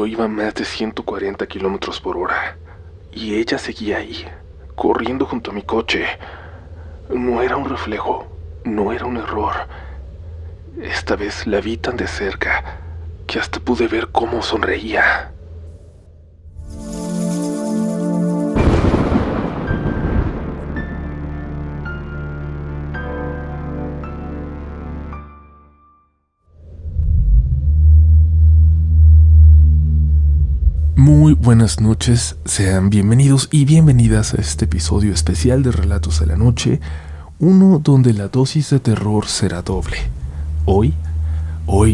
yo iba a más de 140 kilómetros por hora. Y ella seguía ahí, corriendo junto a mi coche. No era un reflejo, no era un error. Esta vez la vi tan de cerca que hasta pude ver cómo sonreía. Muy buenas noches, sean bienvenidos y bienvenidas a este episodio especial de Relatos de la Noche, uno donde la dosis de terror será doble. Hoy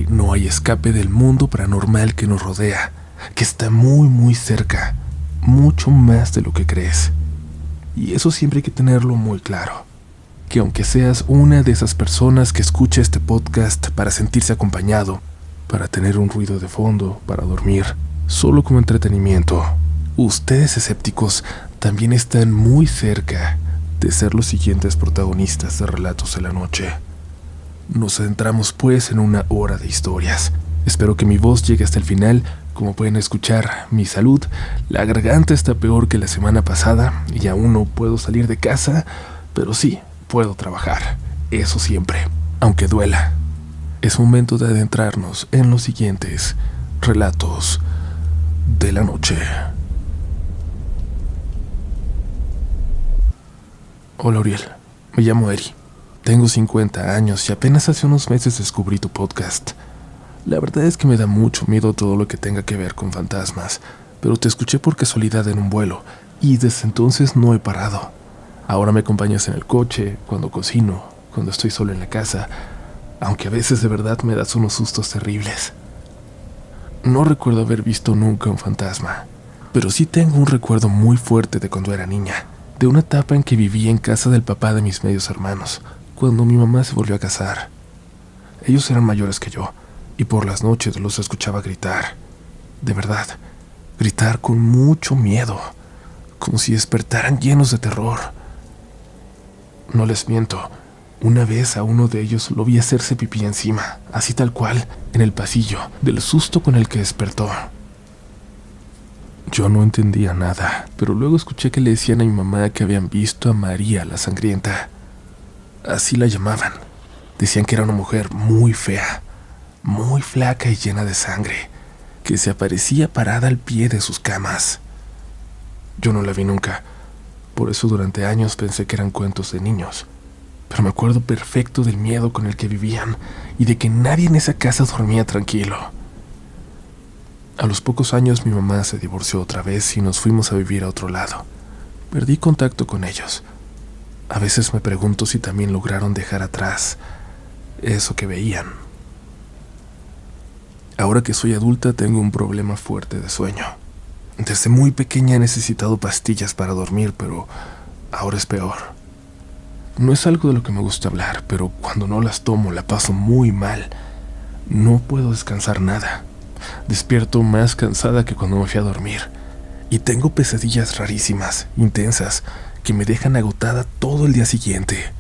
no hay escape del mundo paranormal que nos rodea, que está muy cerca, mucho más de lo que crees. Y eso siempre hay que tenerlo muy claro, que aunque seas una de esas personas que escucha este podcast para sentirse acompañado, para tener un ruido de fondo, para dormir, solo como entretenimiento, ustedes escépticos también están muy cerca de ser los siguientes protagonistas de Relatos de la Noche. Nos adentramos pues en una hora de historias. Espero que mi voz llegue hasta el final. Como pueden escuchar, mi salud, la garganta está peor que la semana pasada y aún no puedo salir de casa, pero sí, puedo trabajar. Eso siempre, aunque duela. Es momento de adentrarnos en los siguientes Relatos de la Noche. Hola Uriel, me llamo Eri. Tengo 50 años y apenas hace unos meses descubrí tu podcast. La verdad es que me da mucho miedo todo lo que tenga que ver con fantasmas, pero te escuché por casualidad en un vuelo y desde entonces no he parado. Ahora me acompañas en el coche, cuando cocino, cuando estoy solo en la casa, aunque a veces de verdad me das unos sustos terribles. No recuerdo haber visto nunca un fantasma, pero sí tengo un recuerdo muy fuerte de cuando era niña, de una etapa en que vivía en casa del papá de mis medios hermanos, cuando mi mamá se volvió a casar. Ellos eran mayores que yo, y por las noches los escuchaba gritar. De verdad, gritar con mucho miedo, como si despertaran llenos de terror. No les miento, una vez a uno de ellos lo vi hacerse pipí encima, así tal cual, en el pasillo, del susto con el que despertó. Yo no entendía nada, pero luego escuché que le decían a mi mamá que habían visto a María la Sangrienta. Así la llamaban. Decían que era una mujer muy fea, muy flaca y llena de sangre, que se aparecía parada al pie de sus camas. Yo no la vi nunca, por eso durante años pensé que eran cuentos de niños, pero me acuerdo perfecto del miedo con el que vivían y de que nadie en esa casa dormía tranquilo. A los pocos años mi mamá se divorció otra vez y nos fuimos a vivir a otro lado. Perdí contacto con ellos. A veces me pregunto si también lograron dejar atrás eso que veían. Ahora que soy adulta tengo un problema fuerte de sueño. Desde muy pequeña he necesitado pastillas para dormir, pero ahora es peor. No es algo de lo que me gusta hablar, pero cuando no las tomo la paso muy mal. No puedo descansar nada. Despierto más cansada que cuando me fui a dormir. Y tengo pesadillas rarísimas, intensas, que me dejan agotada todo el día siguiente.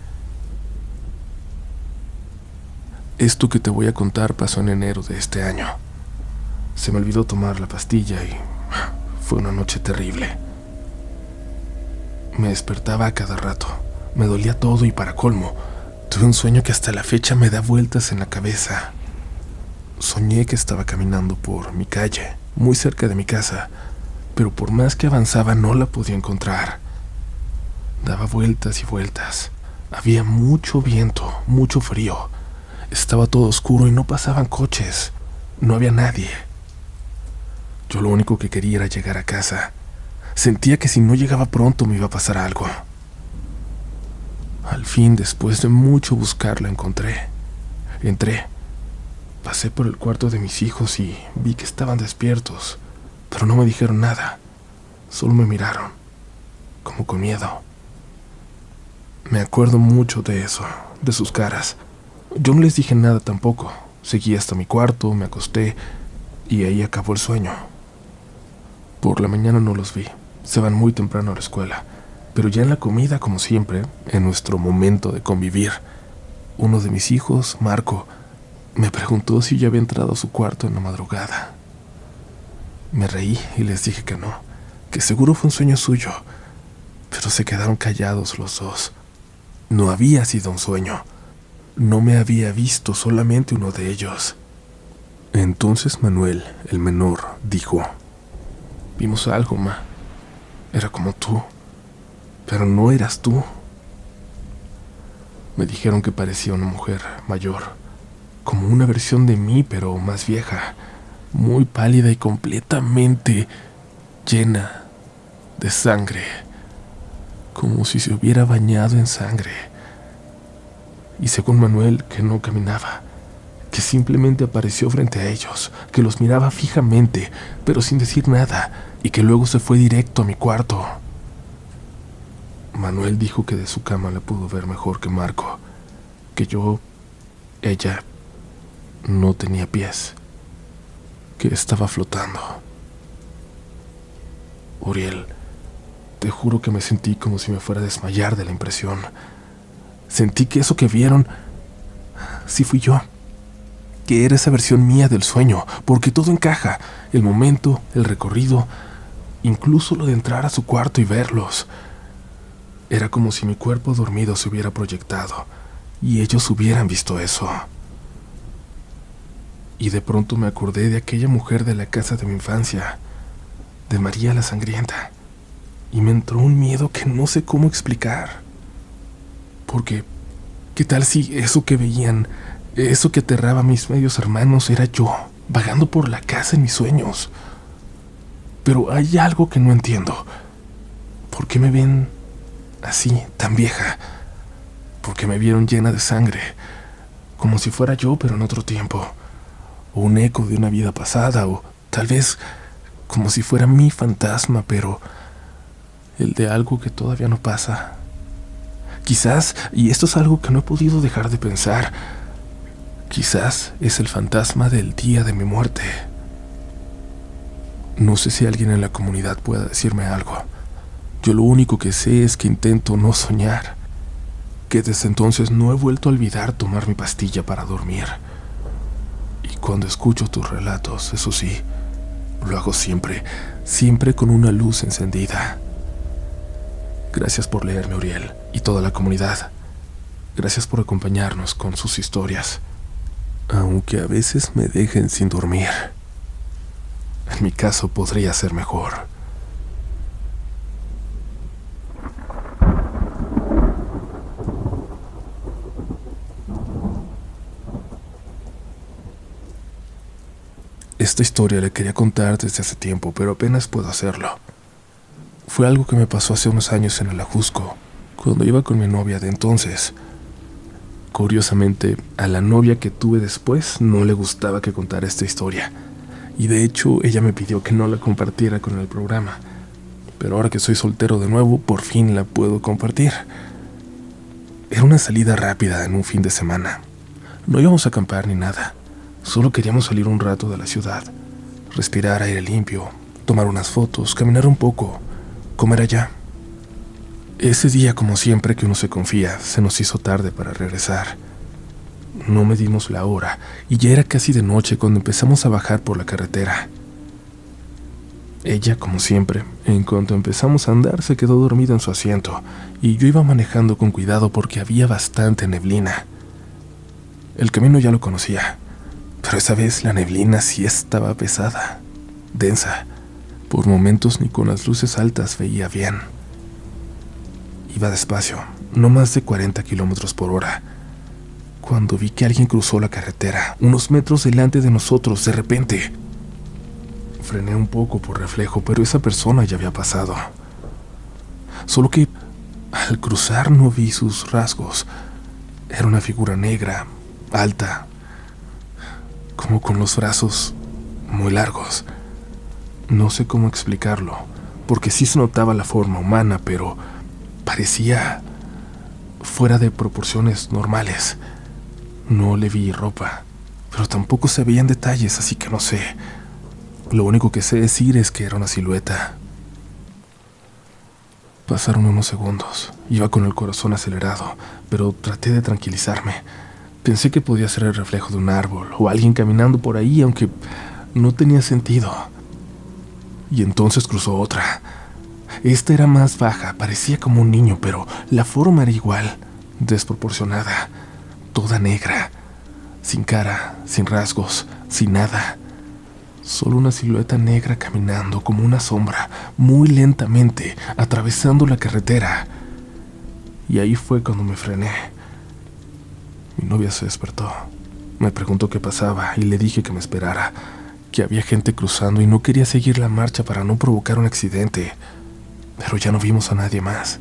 Esto que te voy a contar pasó en enero de este año. Se me olvidó tomar la pastilla y fue una noche terrible. Me despertaba a cada rato, me dolía todo y para colmo, tuve un sueño que hasta la fecha me da vueltas en la cabeza. Soñé que estaba caminando por mi calle, muy cerca de mi casa, pero por más que avanzaba no la podía encontrar. Daba vueltas y vueltas. Había mucho viento, mucho frío. Estaba todo oscuro y no pasaban coches. No había nadie. Yo lo único que quería era llegar a casa. Sentía que si no llegaba pronto me iba a pasar algo. Al fin, después de mucho buscar, la encontré. Entré. Pasé por el cuarto de mis hijos y vi que estaban despiertos, pero no me dijeron nada. Solo me miraron, como con miedo. Me acuerdo mucho de eso, de sus caras. Yo no les dije nada tampoco. Seguí hasta mi cuarto, me acosté y ahí acabó el sueño. Por la mañana no los vi. Se van muy temprano a la escuela. Pero ya en la comida, como siempre, en nuestro momento de convivir, uno de mis hijos, Marco, me preguntó si ya había entrado a su cuarto en la madrugada. Me reí y les dije que no, que seguro fue un sueño suyo, pero se quedaron callados los dos. No había sido un sueño. No me había visto solamente uno de ellos. Entonces Manuel, el menor, dijo: vimos algo, ma. Era como tú, pero no eras tú. Me dijeron que parecía una mujer mayor, como una versión de mí, pero más vieja, muy pálida y completamente llena de sangre, como si se hubiera bañado en sangre. Y según Manuel, que no caminaba, que simplemente apareció frente a ellos, que los miraba fijamente, pero sin decir nada, y que luego se fue directo a mi cuarto. Manuel dijo que de su cama la pudo ver mejor que Marco, que ella, no tenía pies, que estaba flotando. Uriel, te juro que me sentí como si me fuera a desmayar de la impresión. Sentí que eso que vieron, sí fui yo, que era esa versión mía del sueño, porque todo encaja, el momento, el recorrido, incluso lo de entrar a su cuarto y verlos. Era como si mi cuerpo dormido se hubiera proyectado y ellos hubieran visto eso. Y de pronto me acordé de aquella mujer de la casa de mi infancia, de María la Sangrienta, y me entró un miedo que no sé cómo explicar. Porque, ¿qué tal si eso que veían, eso que aterraba a mis medios hermanos, era yo, vagando por la casa en mis sueños? Pero hay algo que no entiendo. ¿Por qué me ven así, tan vieja? ¿Por qué me vieron llena de sangre? Como si fuera yo, pero en otro tiempo. O un eco de una vida pasada, o tal vez como si fuera mi fantasma, pero el de algo que todavía no pasa. Quizás, y esto es algo que no he podido dejar de pensar, quizás es el fantasma del día de mi muerte. No sé si alguien en la comunidad pueda decirme algo. Yo lo único que sé es que intento no soñar, que desde entonces no he vuelto a olvidar tomar mi pastilla para dormir. Y cuando escucho tus relatos, eso sí, lo hago siempre, siempre con una luz encendida. Gracias por leerme, Uriel, y toda la comunidad. Gracias por acompañarnos con sus historias, aunque a veces me dejen sin dormir. En mi caso podría ser mejor. Esta historia la quería contar desde hace tiempo, pero apenas puedo hacerlo. Fue algo que me pasó hace unos años en el Ajusco, cuando iba con mi novia de entonces. Curiosamente, a la novia que tuve después no le gustaba que contara esta historia, y de hecho ella me pidió que no la compartiera con el programa. Pero ahora que soy soltero de nuevo, por fin la puedo compartir. Era una salida rápida en un fin de semana. No íbamos a acampar ni nada. Solo queríamos salir un rato de la ciudad, respirar aire limpio, tomar unas fotos, caminar un poco, comer allá. Ese día, como siempre que uno se confía, se nos hizo tarde para regresar. No medimos la hora y ya era casi de noche cuando empezamos a bajar por la carretera. Ella, como siempre, en cuanto empezamos a andar, se quedó dormida en su asiento y yo iba manejando con cuidado porque había bastante neblina. El camino ya lo conocía, pero esa vez la neblina sí estaba pesada, densa. Por momentos ni con las luces altas veía bien. Iba despacio, no más de 40 kilómetros por hora, cuando vi que alguien cruzó la carretera, unos metros delante de nosotros, de repente. Frené un poco por reflejo, pero esa persona ya había pasado. Solo que al cruzar no vi sus rasgos. Era una figura negra, alta, como con los brazos muy largos. No sé cómo explicarlo, porque sí se notaba la forma humana, pero parecía fuera de proporciones normales. No le vi ropa, pero tampoco se veían detalles, así que no sé. Lo único que sé decir es que era una silueta. Pasaron unos segundos. Iba con el corazón acelerado, pero traté de tranquilizarme. Pensé que podía ser el reflejo de un árbol o alguien caminando por ahí, aunque no tenía sentido. Y entonces cruzó otra. Esta era más baja, parecía como un niño, pero la forma era igual, desproporcionada, toda negra, sin cara, sin rasgos, sin nada. Solo una silueta negra caminando como una sombra, muy lentamente, atravesando la carretera. Y ahí fue cuando me frené. Mi novia se despertó. Me preguntó qué pasaba y le dije que me esperara, que había gente cruzando y no quería seguir la marcha para no provocar un accidente. Pero ya no vimos a nadie más.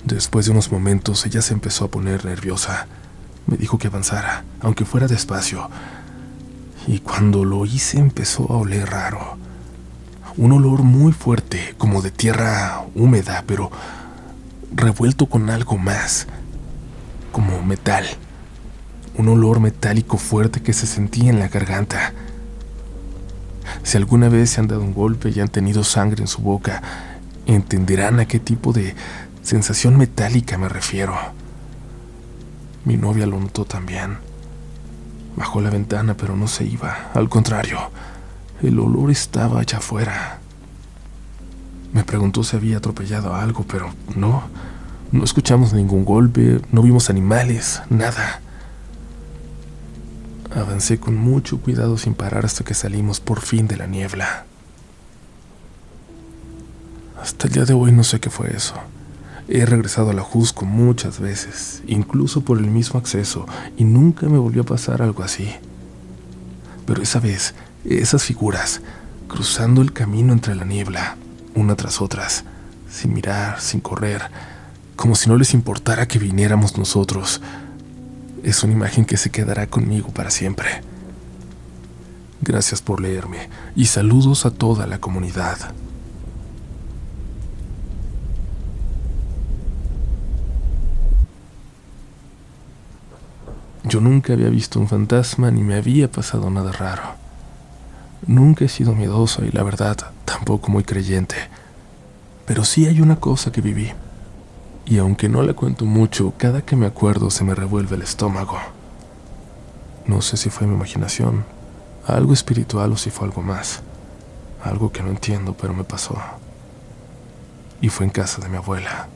Después de unos momentos ella se empezó a poner nerviosa. Me dijo que avanzara, aunque fuera despacio. Y cuando lo hice empezó a oler raro. Un olor muy fuerte, como de tierra húmeda, pero revuelto con algo más, como metal. Un olor metálico fuerte que se sentía en la garganta. Si alguna vez se han dado un golpe y han tenido sangre en su boca, entenderán a qué tipo de sensación metálica me refiero. Mi novia lo notó también. Bajó la ventana, pero no se iba. Al contrario, el olor estaba allá afuera. Me preguntó si había atropellado algo, pero no escuchamos ningún golpe, no vimos animales, nada. Avancé con mucho cuidado sin parar hasta que salimos por fin de la niebla. Hasta el día de hoy no sé qué fue eso. He regresado a la Jusco muchas veces, incluso por el mismo acceso, y nunca me volvió a pasar algo así. Pero esa vez, esas figuras, cruzando el camino entre la niebla, una tras otras, sin mirar, sin correr, como si no les importara que viniéramos nosotros, es una imagen que se quedará conmigo para siempre. Gracias por leerme y saludos a toda la comunidad. Yo nunca había visto un fantasma ni me había pasado nada raro. Nunca he sido miedoso y la verdad tampoco muy creyente. Pero sí hay una cosa que viví. Y aunque no la cuento mucho, cada que me acuerdo se me revuelve el estómago. No sé si fue mi imaginación, algo espiritual o si fue algo más. Algo que no entiendo, pero me pasó. Y fue en casa de mi abuela.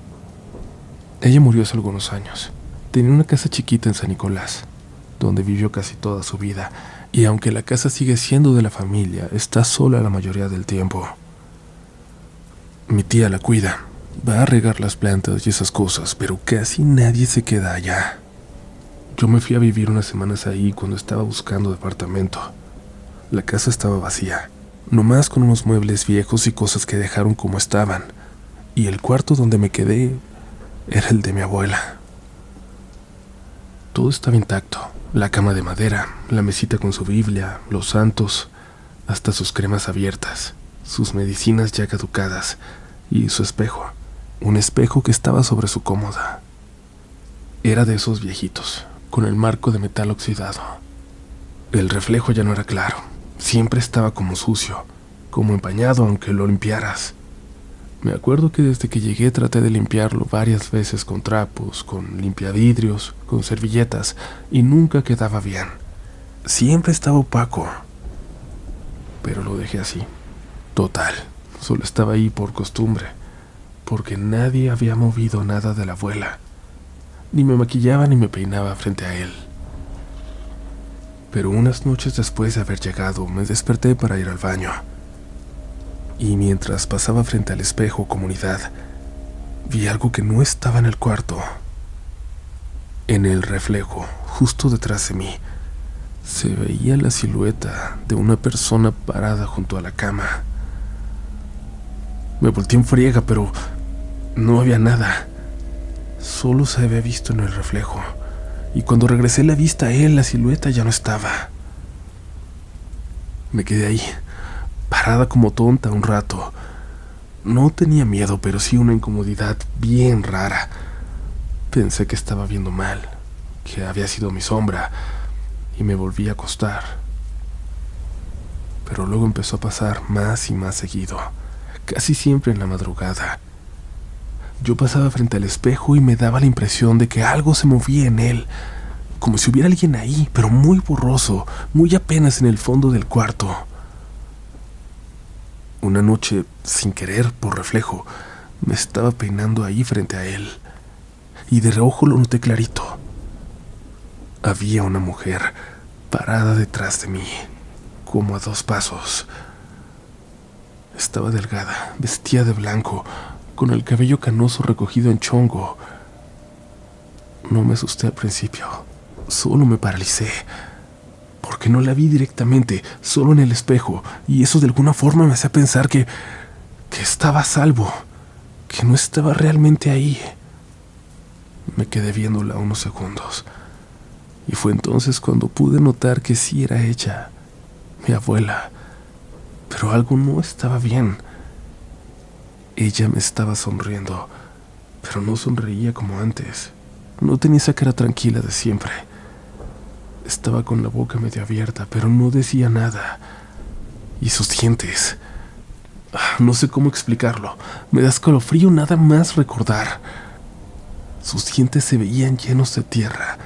Ella murió hace algunos años. Tenía una casa chiquita en San Nicolás, donde vivió casi toda su vida, y aunque la casa sigue siendo de la familia, está sola la mayoría del tiempo. Mi tía la cuida, va a regar las plantas y esas cosas, pero casi nadie se queda allá. Yo me fui a vivir unas semanas ahí cuando estaba buscando departamento. La casa estaba vacía, nomás con unos muebles viejos y cosas que dejaron como estaban, y el cuarto donde me quedé era el de mi abuela. Todo estaba intacto, la cama de madera, la mesita con su Biblia, los santos, hasta sus cremas abiertas, sus medicinas ya caducadas y su espejo, un espejo que estaba sobre su cómoda. Era de esos viejitos, con el marco de metal oxidado. El reflejo ya no era claro, siempre estaba como sucio, como empañado aunque lo limpiaras. Me acuerdo que desde que llegué traté de limpiarlo varias veces con trapos, con limpiavidrios, con servilletas, y nunca quedaba bien. Siempre estaba opaco. Pero lo dejé así. Total, solo estaba ahí por costumbre, porque nadie había movido nada de la abuela. Ni me maquillaba ni me peinaba frente a él. Pero unas noches después de haber llegado, me desperté para ir al baño. Y mientras pasaba frente al espejo comunidad, vi algo que no estaba en el cuarto. En el reflejo, justo detrás de mí, se veía la silueta de una persona parada junto a la cama. Me volteé en friega, pero no había nada. Solo se había visto en el reflejo, y cuando regresé la vista a él, la silueta ya no estaba. Me quedé ahí, parada como tonta un rato. No tenía miedo, pero sí una incomodidad bien rara. Pensé que estaba viendo mal, que había sido mi sombra, y me volví a acostar. Pero luego empezó a pasar más y más seguido, casi siempre en la madrugada. Yo pasaba frente al espejo y me daba la impresión de que algo se movía en él, como si hubiera alguien ahí, pero muy borroso, muy apenas en el fondo del cuarto. Una noche, sin querer, por reflejo, me estaba peinando ahí frente a él, y de reojo lo noté clarito. Había una mujer parada detrás de mí, como a 2 pasos. Estaba delgada, vestida de blanco, con el cabello canoso recogido en chongo. No me asusté al principio, solo me paralicé, porque no la vi directamente, solo en el espejo, y eso de alguna forma me hacía pensar que estaba a salvo, que no estaba realmente ahí. Me quedé viéndola unos segundos, y fue entonces cuando pude notar que sí era ella, mi abuela, pero algo no estaba bien. Ella me estaba sonriendo, pero no sonreía como antes. No tenía esa cara tranquila de siempre. Estaba con la boca medio abierta, pero no decía nada. Y sus dientes... no sé cómo explicarlo. Me da escalofrío nada más recordar. Sus dientes se veían llenos de tierra,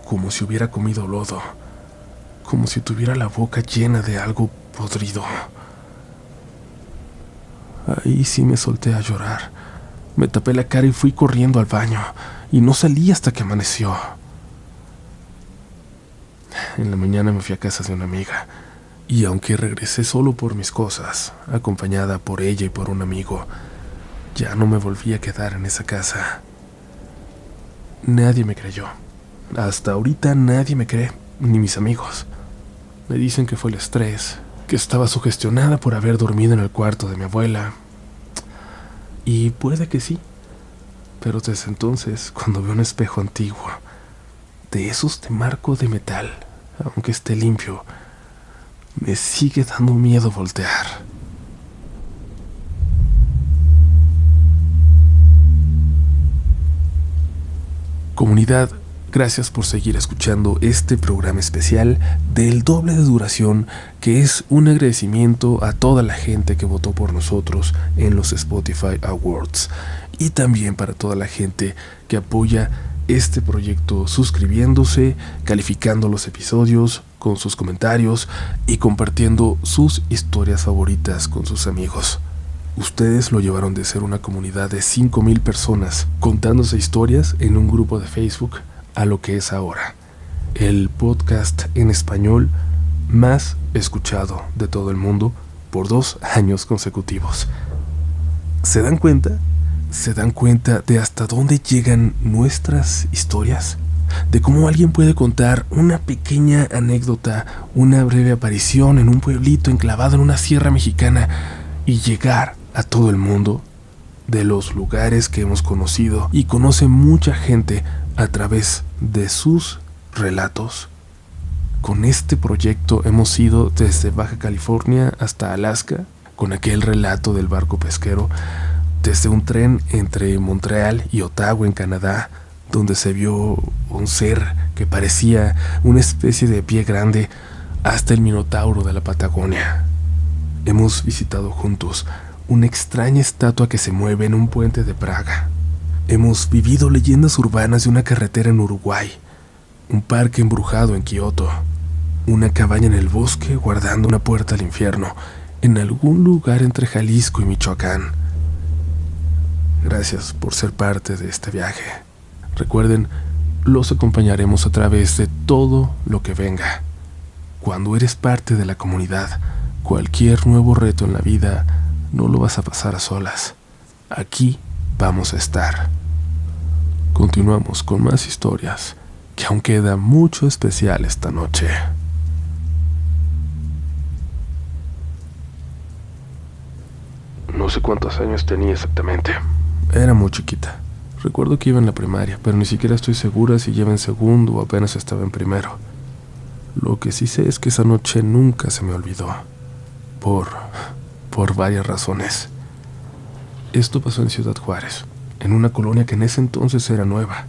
como si hubiera comido lodo, como si tuviera la boca llena de algo podrido. Ahí sí me solté a llorar. Me tapé la cara y fui corriendo al baño, y no salí hasta que amaneció. En la mañana me fui a casa de una amiga, y aunque regresé solo por mis cosas, acompañada por ella y por un amigo, ya no me volví a quedar en esa casa. Nadie me creyó. Hasta ahorita nadie me cree, ni mis amigos. Me dicen que fue el estrés, que estaba sugestionada por haber dormido en el cuarto de mi abuela. Y puede que sí, pero desde entonces, cuando veo un espejo antiguo, de esos de marco de metal, aunque esté limpio, me sigue dando miedo voltear. Comunidad, gracias por seguir escuchando este programa especial del doble de duración, que es un agradecimiento a toda la gente que votó por nosotros en los Spotify Awards, y también para toda la gente que apoya este proyecto suscribiéndose, calificando los episodios con sus comentarios y compartiendo sus historias favoritas con sus amigos. Ustedes lo llevaron de ser una comunidad de 5,000 personas contándose historias en un grupo de Facebook a lo que es ahora el podcast en español más escuchado de todo el mundo por 2 años consecutivos. ¿Se dan cuenta? ¿Se dan cuenta de hasta dónde llegan nuestras historias? De cómo alguien puede contar una pequeña anécdota, una breve aparición en un pueblito enclavado en una sierra mexicana y llegar a todo el mundo, de los lugares que hemos conocido y conoce mucha gente a través de sus relatos. Con este proyecto hemos ido desde Baja California hasta Alaska, con aquel relato del barco pesquero, desde un tren entre Montreal y Ottawa en Canadá, donde se vio un ser que parecía una especie de pie grande, hasta el Minotauro de la Patagonia. Hemos visitado juntos una extraña estatua que se mueve en un puente de Praga. Hemos vivido leyendas urbanas de una carretera en Uruguay, un parque embrujado en Kioto, una cabaña en el bosque guardando una puerta al infierno en algún lugar entre Jalisco y Michoacán. Gracias por ser parte de este viaje. Recuerden, los acompañaremos a través de todo lo que venga. Cuando eres parte de la comunidad, cualquier nuevo reto en la vida no lo vas a pasar a solas. Aquí vamos a estar. Continuamos con más historias, que aún queda mucho especial esta noche. No sé cuántos años tenía exactamente. Era muy chiquita. Recuerdo que iba en la primaria, pero ni siquiera estoy segura si iba en segundo o apenas estaba en primero. Lo que sí sé es que esa noche nunca se me olvidó. Por varias razones. Esto pasó en Ciudad Juárez, en una colonia que en ese entonces era nueva.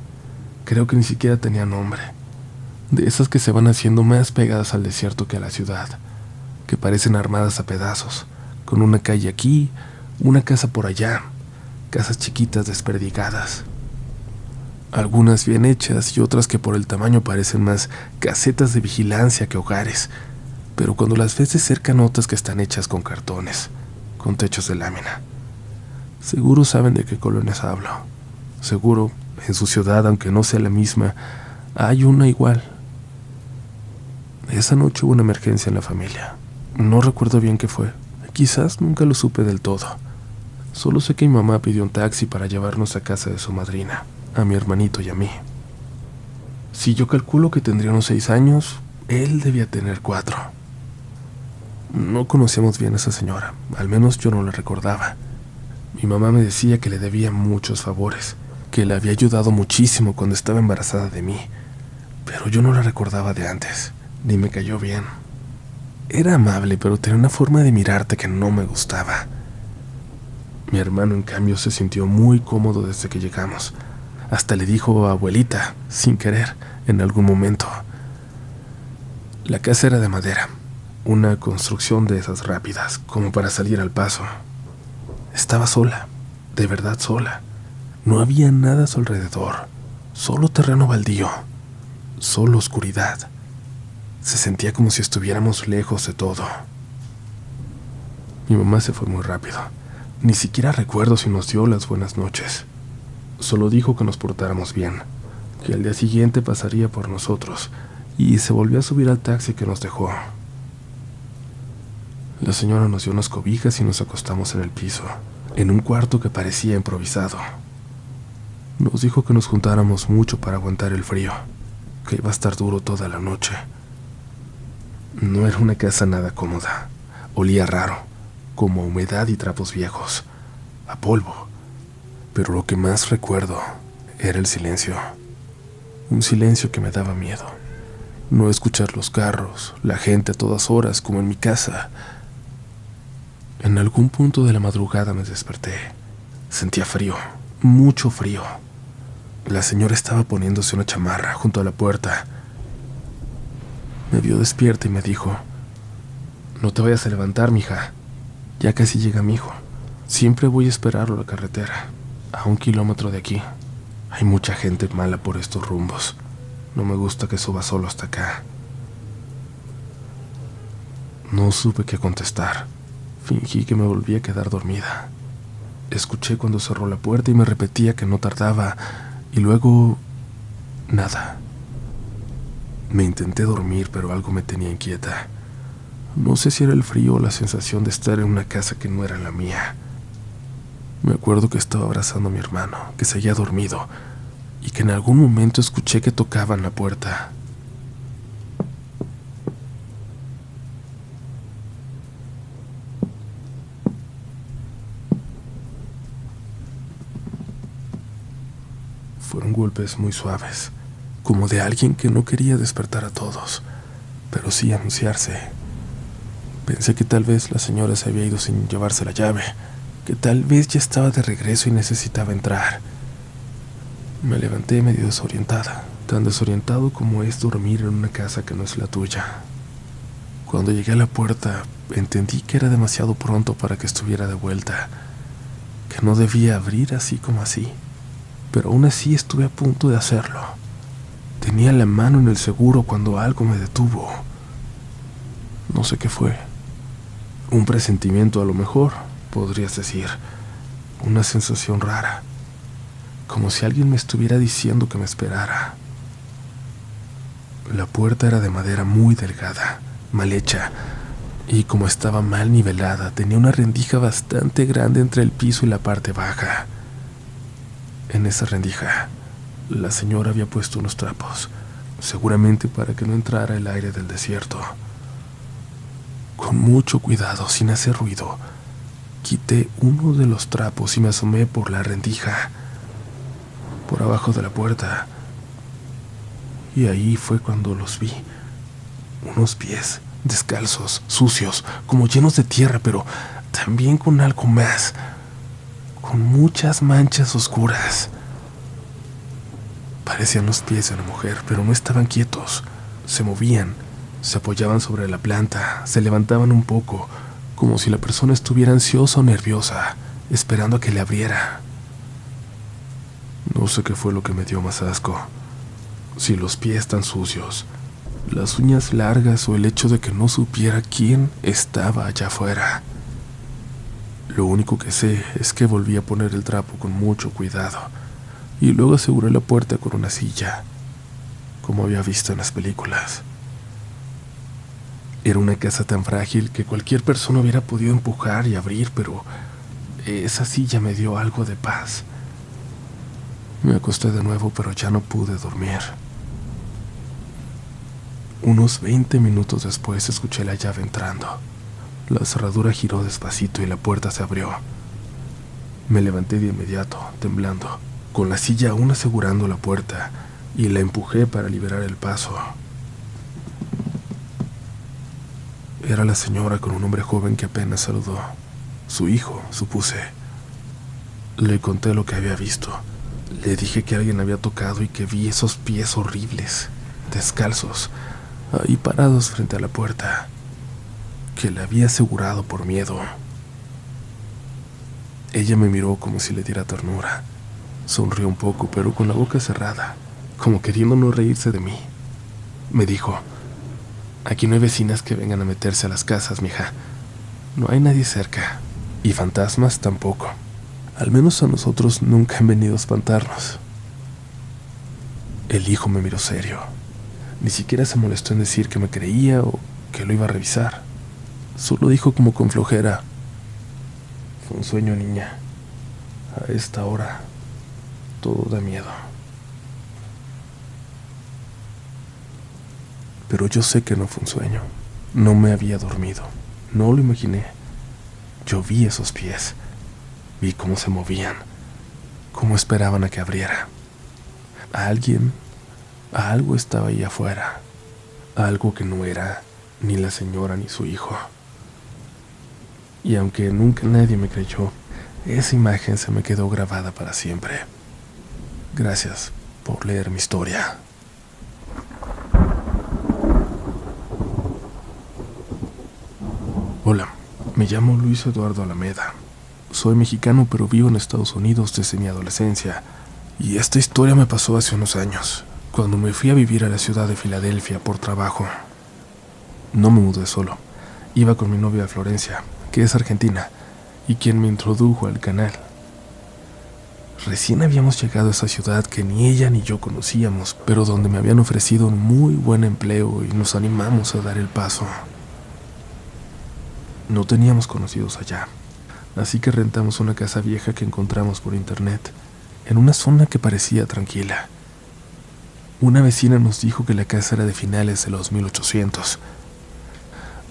Creo que ni siquiera tenía nombre. De esas que se van haciendo más pegadas al desierto que a la ciudad, que parecen armadas a pedazos, con una calle aquí, una casa por allá, casas chiquitas desperdigadas. Algunas bien hechas y otras que por el tamaño parecen más casetas de vigilancia que hogares, pero cuando las ves de cerca notas que están hechas con cartones. con techos de lámina. Seguro saben de qué colonias hablo. Seguro en su ciudad, aunque no sea la misma, hay una igual. Esa noche hubo una emergencia en la familia. No recuerdo bien qué fue. Quizás nunca lo supe del todo. Solo sé que mi mamá pidió un taxi para llevarnos a casa de su madrina, a mi hermanito y a mí. Si yo calculo que tendría unos 6 años, él debía tener 4. No conocíamos bien a esa señora, al menos yo no la recordaba. Mi mamá me decía que le debía muchos favores, que le había ayudado muchísimo cuando estaba embarazada de mí, pero yo no la recordaba de antes, ni me cayó bien. Era amable, pero tenía una forma de mirarte que no me gustaba. Mi hermano, en cambio, se sintió muy cómodo desde que llegamos. Hasta le dijo abuelita, sin querer, en algún momento. La casa era de madera, una construcción de esas rápidas, como para salir al paso. Estaba sola, de verdad sola. No había nada a su alrededor, solo terreno baldío, solo oscuridad. Se sentía como si estuviéramos lejos de todo. Mi mamá se fue muy rápido. Ni siquiera recuerdo si nos dio las buenas noches. Solo dijo que nos portáramos bien, que al día siguiente pasaría por nosotros, y se volvió a subir al taxi que nos dejó. La señora nos dio unas cobijas y nos acostamos en el piso, en un cuarto que parecía improvisado. Nos dijo que nos juntáramos mucho para aguantar el frío, que iba a estar duro toda la noche. No era una casa nada cómoda. Olía raro, como a humedad y trapos viejos, a polvo. Pero lo que más recuerdo era el silencio. Un silencio que me daba miedo. No escuchar los carros, la gente a todas horas, como en mi casa. En algún punto de la madrugada me desperté. Sentía frío, mucho frío. La señora estaba poniéndose una chamarra junto a la puerta. Me vio despierta y me dijo: «No te vayas a levantar, mija. Ya casi llega mi hijo. Siempre voy a esperarlo a la carretera, a 1 kilómetro de aquí. Hay mucha gente mala por estos rumbos. No me gusta que suba solo hasta acá». No supe qué contestar. Fingí que me volví a quedar dormida. Escuché cuando cerró la puerta y me repetía que no tardaba, y luego nada. Me intenté dormir, pero algo me tenía inquieta. No sé si era el frío o la sensación de estar en una casa que no era la mía. Me acuerdo que estaba abrazando a mi hermano, que seguía dormido, y que en algún momento escuché que tocaban la puerta. Fueron golpes muy suaves, como de alguien que no quería despertar a todos, pero sí anunciarse. Pensé que tal vez la señora se había ido sin llevarse la llave, que tal vez ya estaba de regreso y necesitaba entrar. Me levanté medio desorientada, tan desorientado como es dormir en una casa que no es la tuya. Cuando llegué a la puerta, entendí que era demasiado pronto para que estuviera de vuelta, que no debía abrir así como así, pero aún así estuve a punto de hacerlo. Tenía la mano en el seguro cuando algo me detuvo. No sé qué fue. Un presentimiento, a lo mejor, podrías decir. Una sensación rara, como si alguien me estuviera diciendo que me esperara. La puerta era de madera muy delgada, mal hecha, y como estaba mal nivelada, tenía una rendija bastante grande entre el piso y la parte baja. En esa rendija, la señora había puesto unos trapos, seguramente para que no entrara el aire del desierto. Con mucho cuidado, sin hacer ruido, quité uno de los trapos y me asomé por la rendija, por abajo de la puerta. Y ahí fue cuando los vi. Unos pies, descalzos, sucios, como llenos de tierra, pero también con algo más, con muchas manchas oscuras. Parecían los pies de una mujer, pero no estaban quietos. Se movían, se apoyaban sobre la planta, se levantaban un poco, como si la persona estuviera ansiosa o nerviosa, esperando a que le abriera. No sé qué fue lo que me dio más asco. Si los pies tan sucios, las uñas largas o el hecho de que no supiera quién estaba allá afuera. Lo único que sé es que volví a poner el trapo con mucho cuidado y luego aseguré la puerta con una silla, como había visto en las películas. Era una casa tan frágil que cualquier persona hubiera podido empujar y abrir, pero esa silla me dio algo de paz. Me acosté de nuevo, pero ya no pude dormir. Unos 20 minutos después escuché la llave entrando. La cerradura giró despacito y la puerta se abrió. Me levanté de inmediato, temblando, con la silla aún asegurando la puerta, y la empujé para liberar el paso. Era la señora con un hombre joven que apenas saludó. Su hijo, supuse. Le conté lo que había visto. Le dije que alguien había tocado y que vi esos pies horribles, descalzos, ahí parados frente a la puerta, que le había asegurado por miedo. Ella me miró como si le diera ternura. Sonrió un poco, pero con la boca cerrada, como queriendo no reírse de mí. Me dijo: aquí no hay vecinas que vengan a meterse a las casas, mija. No hay nadie cerca, y fantasmas tampoco. Al menos a nosotros nunca han venido a espantarnos. El hijo me miró serio. Ni siquiera se molestó en decir que me creía o que lo iba a revisar. Solo dijo como con flojera: fue un sueño, niña. A esta hora, todo da miedo. Pero yo sé que no fue un sueño. No me había dormido. No lo imaginé. Yo vi esos pies. Vi cómo se movían, cómo esperaban a que abriera. Algo estaba ahí afuera. Algo que no era ni la señora ni su hijo. Y aunque nunca nadie me creyó, esa imagen se me quedó grabada para siempre. Gracias por leer mi historia. Hola, me llamo Luis Eduardo Alameda. Soy mexicano, pero vivo en Estados Unidos desde mi adolescencia. Y esta historia me pasó hace unos años, cuando me fui a vivir a la ciudad de Filadelfia por trabajo. No me mudé solo. Iba con mi novia Florencia, que es argentina, y quien me introdujo al canal. Recién habíamos llegado a esa ciudad que ni ella ni yo conocíamos, pero donde me habían ofrecido un muy buen empleo y nos animamos a dar el paso. No teníamos conocidos allá, así que rentamos una casa vieja que encontramos por internet, en una zona que parecía tranquila. Una vecina nos dijo que la casa era de finales de los 1800,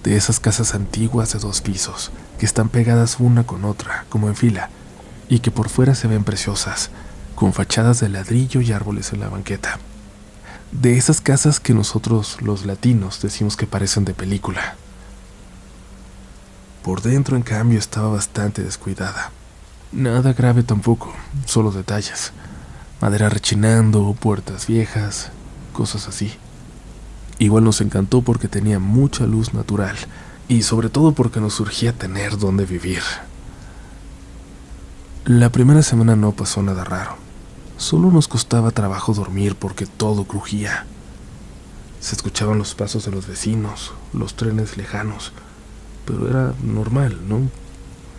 de esas casas antiguas de 2 pisos, que están pegadas una con otra, como en fila, y que por fuera se ven preciosas, con fachadas de ladrillo y árboles en la banqueta. De esas casas que nosotros, los latinos, decimos que parecen de película. Por dentro, en cambio, estaba bastante descuidada. Nada grave tampoco, solo detalles. Madera rechinando, puertas viejas, cosas así. Igual nos encantó porque tenía mucha luz natural y sobre todo porque nos surgía tener dónde vivir. La primera semana no pasó nada raro. Solo nos costaba trabajo dormir porque todo crujía. Se escuchaban los pasos de los vecinos, los trenes lejanos, pero era normal, ¿no?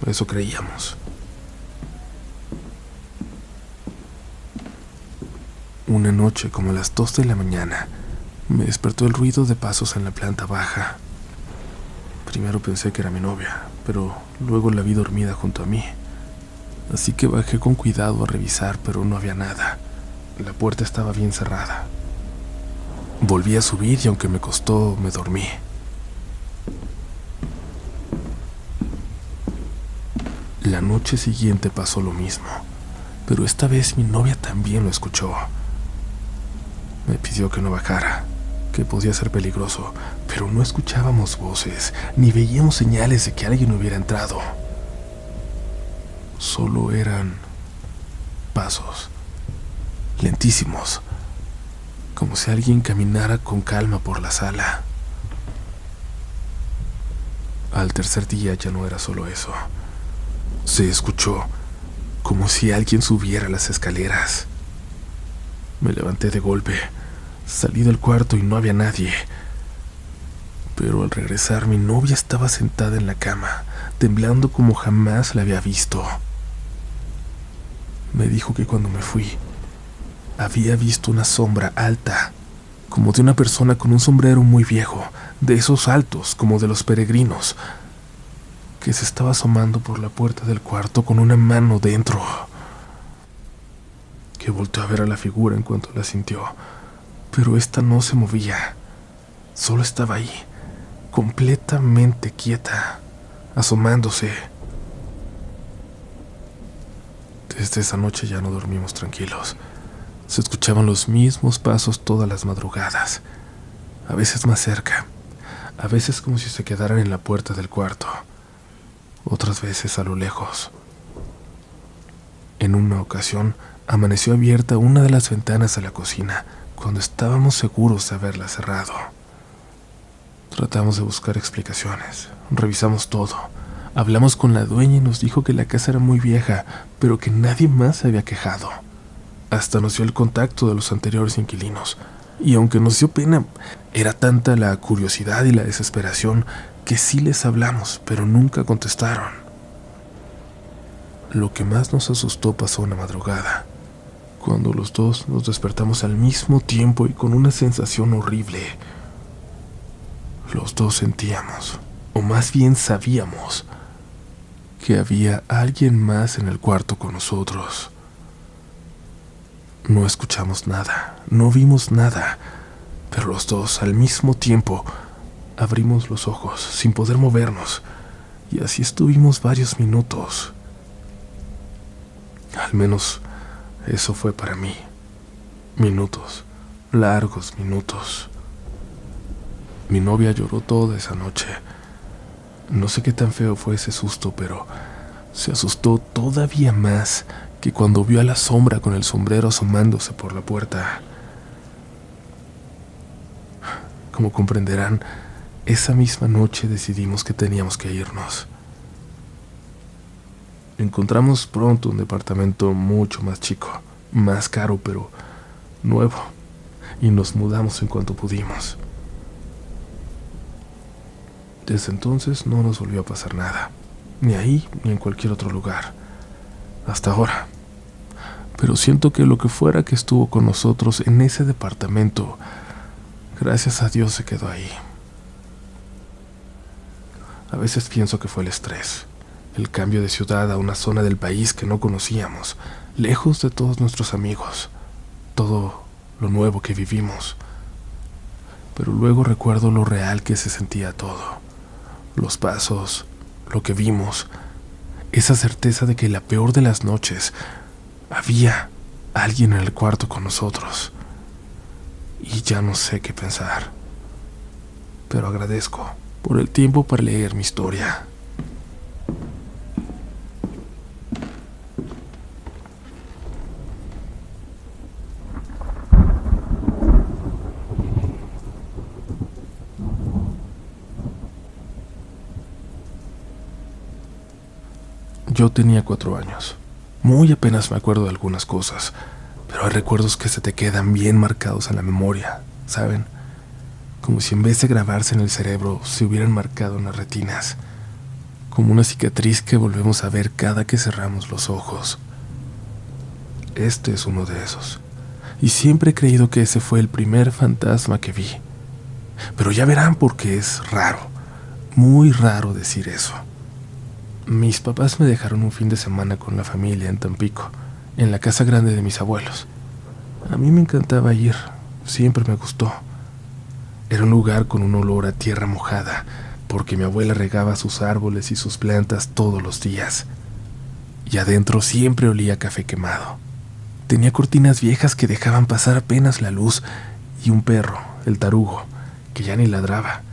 Eso creíamos. Una noche, como a las 2 de la mañana, me despertó el ruido de pasos en la planta baja. Primero pensé que era mi novia, pero luego la vi dormida junto a mí. Así que bajé con cuidado a revisar, pero no había nada. La puerta estaba bien cerrada. Volví a subir y aunque me costó, me dormí. La noche siguiente pasó lo mismo, pero esta vez mi novia también lo escuchó. Me pidió que no bajara, que podía ser peligroso, pero no escuchábamos voces, ni veíamos señales de que alguien hubiera entrado. Solo eran pasos, lentísimos, como si alguien caminara con calma por la sala. Al tercer día ya no era solo eso. Se escuchó como si alguien subiera las escaleras. Me levanté de golpe, salí del cuarto y no había nadie. Pero al regresar mi novia estaba sentada en la cama, temblando como jamás la había visto. Me dijo que cuando me fui, había visto una sombra alta, como de una persona con un sombrero muy viejo, de esos altos como de los peregrinos, que se estaba asomando por la puerta del cuarto con una mano dentro. Que volteó a ver a la figura en cuanto la sintió, pero esta no se movía, solo estaba ahí, completamente quieta, asomándose. Desde esa noche ya no dormimos tranquilos. Se escuchaban los mismos pasos todas las madrugadas, a veces más cerca, a veces como si se quedaran en la puerta del cuarto, otras veces a lo lejos. En una ocasión, amaneció abierta una de las ventanas de la cocina, cuando estábamos seguros de haberla cerrado. Tratamos de buscar explicaciones, revisamos todo, hablamos con la dueña y nos dijo que la casa era muy vieja, pero que nadie más se había quejado. Hasta nos dio el contacto de los anteriores inquilinos, y aunque nos dio pena, era tanta la curiosidad y la desesperación que sí les hablamos, pero nunca contestaron. Lo que más nos asustó pasó una madrugada, cuando los dos nos despertamos al mismo tiempo y con una sensación horrible. Los dos sentíamos, o más bien sabíamos, que había alguien más en el cuarto con nosotros. No escuchamos nada, no vimos nada, pero los dos al mismo tiempo abrimos los ojos sin poder movernos, y así estuvimos varios minutos. Al menos eso fue para mí. Minutos, largos minutos. Mi novia lloró toda esa noche. No sé qué tan feo fue ese susto, pero se asustó todavía más que cuando vio a la sombra con el sombrero asomándose por la puerta. Como comprenderán, esa misma noche decidimos que teníamos que irnos. Encontramos pronto un departamento mucho más chico, más caro, pero nuevo, y nos mudamos en cuanto pudimos. Desde entonces no nos volvió a pasar nada, ni ahí ni en cualquier otro lugar, hasta ahora. Pero siento que lo que fuera que estuvo con nosotros en ese departamento, gracias a Dios se quedó ahí. A veces pienso que fue el estrés, el cambio de ciudad a una zona del país que no conocíamos, lejos de todos nuestros amigos, todo lo nuevo que vivimos. Pero luego recuerdo lo real que se sentía todo, los pasos, lo que vimos, esa certeza de que la peor de las noches había alguien en el cuarto con nosotros. Y ya no sé qué pensar, pero agradezco por el tiempo para leer mi historia. Yo tenía 4 años. Muy apenas me acuerdo de algunas cosas, pero hay recuerdos que se te quedan bien marcados en la memoria, ¿saben? Como si en vez de grabarse en el cerebro se hubieran marcado en las retinas, como una cicatriz que volvemos a ver cada que cerramos los ojos. Este es uno de esos, y siempre he creído que ese fue el primer fantasma que vi. Pero ya verán por qué es raro, muy raro decir eso. Mis papás me dejaron un fin de semana con la familia en Tampico, en la casa grande de mis abuelos. A mí me encantaba ir, siempre me gustó. Era un lugar con un olor a tierra mojada, porque mi abuela regaba sus árboles y sus plantas todos los días. Y adentro siempre olía a café quemado. Tenía cortinas viejas que dejaban pasar apenas la luz, y un perro, el tarugo, que ya ni ladraba,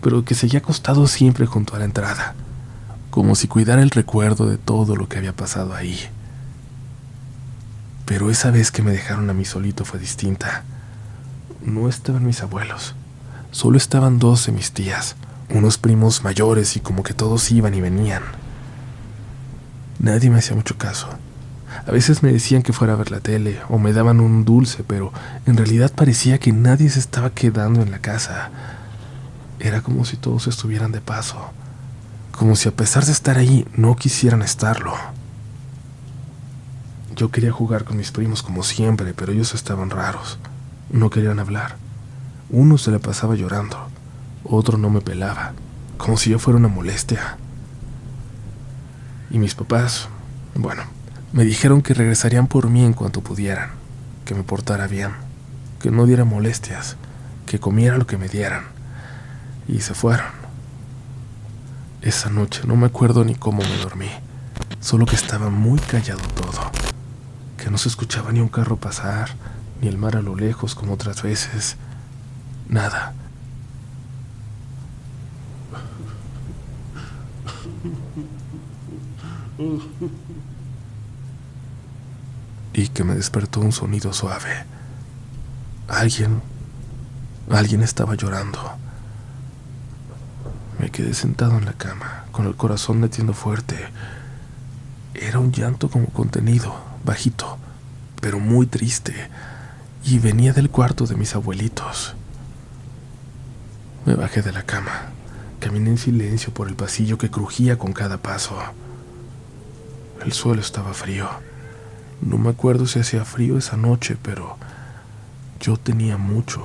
pero que seguía acostado siempre junto a la entrada, como si cuidara el recuerdo de todo lo que había pasado ahí. Pero esa vez que me dejaron a mí solito fue distinta. No estaban mis abuelos, solo estaban 2 de mis tías, unos primos mayores, y como que todos iban y venían. Nadie me hacía mucho caso. A veces me decían que fuera a ver la tele o me daban un dulce, pero en realidad parecía que nadie se estaba quedando en la casa. Era como si todos estuvieran de paso, como si a pesar de estar ahí no quisieran estarlo. Yo quería jugar con mis primos como siempre, pero ellos estaban raros, no querían hablar. Uno se le pasaba llorando, otro no me pelaba, como si yo fuera una molestia. Y mis papás, bueno, me dijeron que regresarían por mí en cuanto pudieran, que me portara bien, que no diera molestias, que comiera lo que me dieran. Y se fueron. Esa noche no me acuerdo ni cómo me dormí, solo que estaba muy callado todo, que no se escuchaba ni un carro pasar, ni el mar a lo lejos como otras veces. Nada. Y que me despertó un sonido suave. Alguien estaba llorando. Me quedé sentado en la cama, con el corazón latiendo fuerte. Era un llanto como contenido, bajito, pero muy triste, y venía del cuarto de mis abuelitos. Me bajé de la cama, caminé en silencio por el pasillo que crujía con cada paso. El suelo estaba frío. No me acuerdo si hacía frío esa noche, pero yo tenía mucho.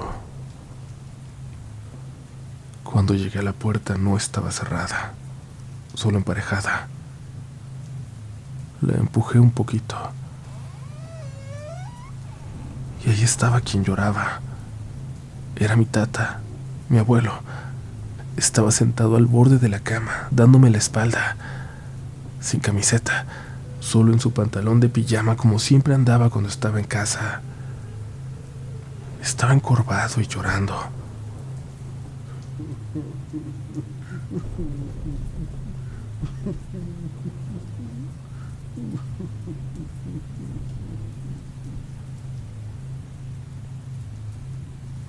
Cuando llegué a la puerta no estaba cerrada, solo emparejada. La empujé un poquito. Y ahí estaba quien lloraba. Era mi tata, mi abuelo. Estaba sentado al borde de la cama, dándome la espalda, sin camiseta, solo en su pantalón de pijama como siempre andaba cuando estaba en casa. Estaba encorvado y llorando.